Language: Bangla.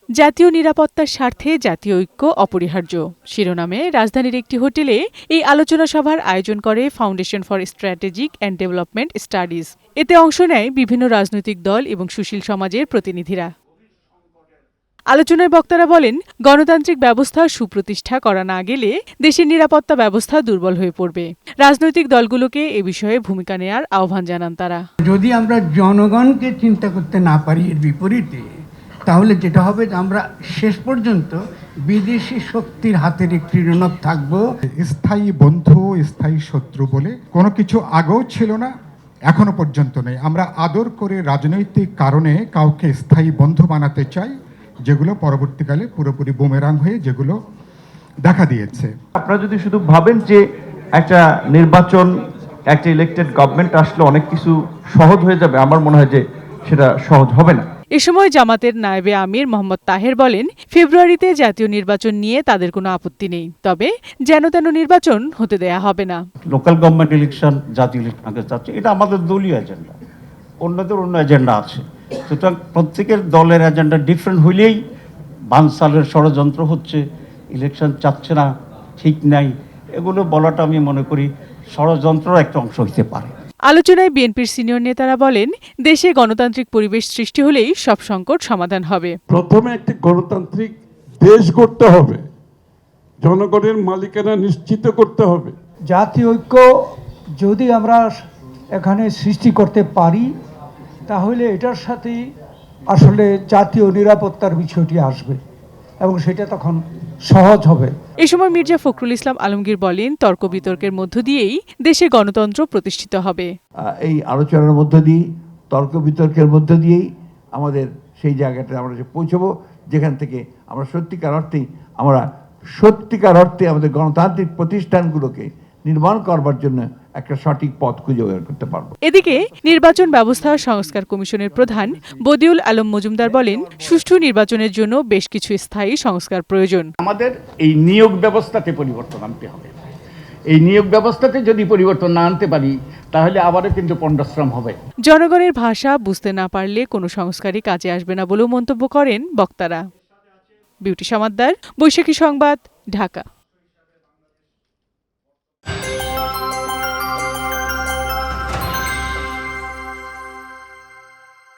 জাতীয় নিরাপত্তার স্বার্থে জাতীয় ঐক্য অপরিহার্য শিরোনামে রাজধানীর একটি হোটেলে এই আলোচনা সভার আয়োজন করে foundation for strategic and development studies. এতে অংশ নেয় বিভিন্ন রাজনৈতিক দল এবং সুশীল সমাজের প্রতিনিধিরা। আলোচনায় বক্তারা বলেন, গণতান্ত্রিক ব্যবস্থা সুপ্রতিষ্ঠা করা না গেলে দেশের নিরাপত্তা ব্যবস্থা দুর্বল হয়ে পড়বে। রাজনৈতিক দলগুলোকে এ বিষয়ে ভূমিকা নেয়ার আহ্বান জানান তারা। যদি আমরা জনগণকে চিন্তা করতে না পারি এর বিপরীতে, তাহলে যেটা হবে আমরা শেষ পর্যন্ত বিদেশি শক্তির হাতের একটি ঋণক থাকব। স্থায়ী বন্ধু স্থায়ী শত্রু বলে কোনো কিছু আগেও ছিল না, এখনো পর্যন্ত নেই। আমরা আদর করে রাজনৈতিক কারণে কাউকে স্থায়ী বন্ধু বানাতে চাই, যেগুলো পরবর্তীকালে পুরোপুরি বুমেরাং হয়ে যেগুলো দেখা দিয়েছে। আপনারা যদি শুধু ভাবেন যে একটা নির্বাচন, একটা ইলেক্টেড গভর্নমেন্ট আসলে অনেক কিছু সহজ হয়ে যাবে, আমার মনে হয় যে সেটা সহজ হবে না। এ সময় জামাতের নায়েবে আমির মোহাম্মদ তাহের বলেন, ফেব্রুয়ারিতে জাতীয় নির্বাচন নিয়ে তাদের কোনো আপত্তি নেই, তবে যেন তেন নির্বাচন হতে দেয়া হবে না। লোকাল গভর্নমেন্ট ইলেকশন, জাতীয় ইলেকশন আগে যাচ্ছে, এটা আমাদের দলীয় এজেন্ডা, অন্যদের অন্য এজেন্ডা আছে। সুতরাং প্রত্যেকের দলের এজেন্ডা ডিফারেন্ট হইলেই বানসালের ষড়যন্ত্র হচ্ছে, ইলেকশন চাচ্ছে না, ঠিক নাই, এগুলো বলাটা আমি মনে করি ষড়যন্ত্রের একটা অংশ হতে পারে। আলোচনায় বিএনপির সিনিয়র নেতারা বলেন, দেশে গণতান্ত্রিক পরিবেশ সৃষ্টি হলেই সব সংকট সমাধান হবে। প্রথমে একটি গণতান্ত্রিক দেশ গড়তে হবে, জনগণের মালিকানা নিশ্চিত করতে হবে। জাতীয় ঐক্য যদি আমরা এখানে সৃষ্টি করতে পারি, তাহলে এটার সাথেই আসলে জাতীয় নিরাপত্তার বিষয়টি আসবে এবং সেটা তখন সহজ হবে। এ সময় মির্জা ফখরুল ইসলাম আলমগীর বলেন, তর্ক বিতর্কের মধ্য দিয়েই দেশে গণতন্ত্র প্রতিষ্ঠিত হবে। এই আলোচনার মধ্য দিয়ে, তর্ক বিতর্কের মধ্য দিয়েই আমাদের সেই জায়গাটা আমরা পৌঁছবো, যেখান থেকে আমরা সত্যিকার অর্থে আমাদের গণতান্ত্রিক প্রতিষ্ঠানগুলোকে নির্মাণ করবার জন্য একটা সঠিক পথ খুঁজে বের করতে পারবো। এদিকে নির্বাচন ব্যবস্থা সংস্কার কমিশনের প্রধান বদিউল আলম মজুমদার বলেন, সুষ্ঠু নির্বাচনের জন্য বেশ কিছু স্থায়ী সংস্কার প্রয়োজন। আমাদের এই নিয়োগ ব্যবস্থাতে পরিবর্তন আনতে হবে। এই নিয়োগ ব্যবস্থাতে যদি পরিবর্তন না আনতে পারি, তাহলে আবারও কিন্তু পণ্ডশ্রম হবে। জনগণের ভাষা বুঝতে না পারলে কোনো সংস্কারই কাজে আসবে না বলেও মন্তব্য করেন বক্তারা। বিউটি সমাদ্দার, বৈশাখী সংবাদ, ঢাকা।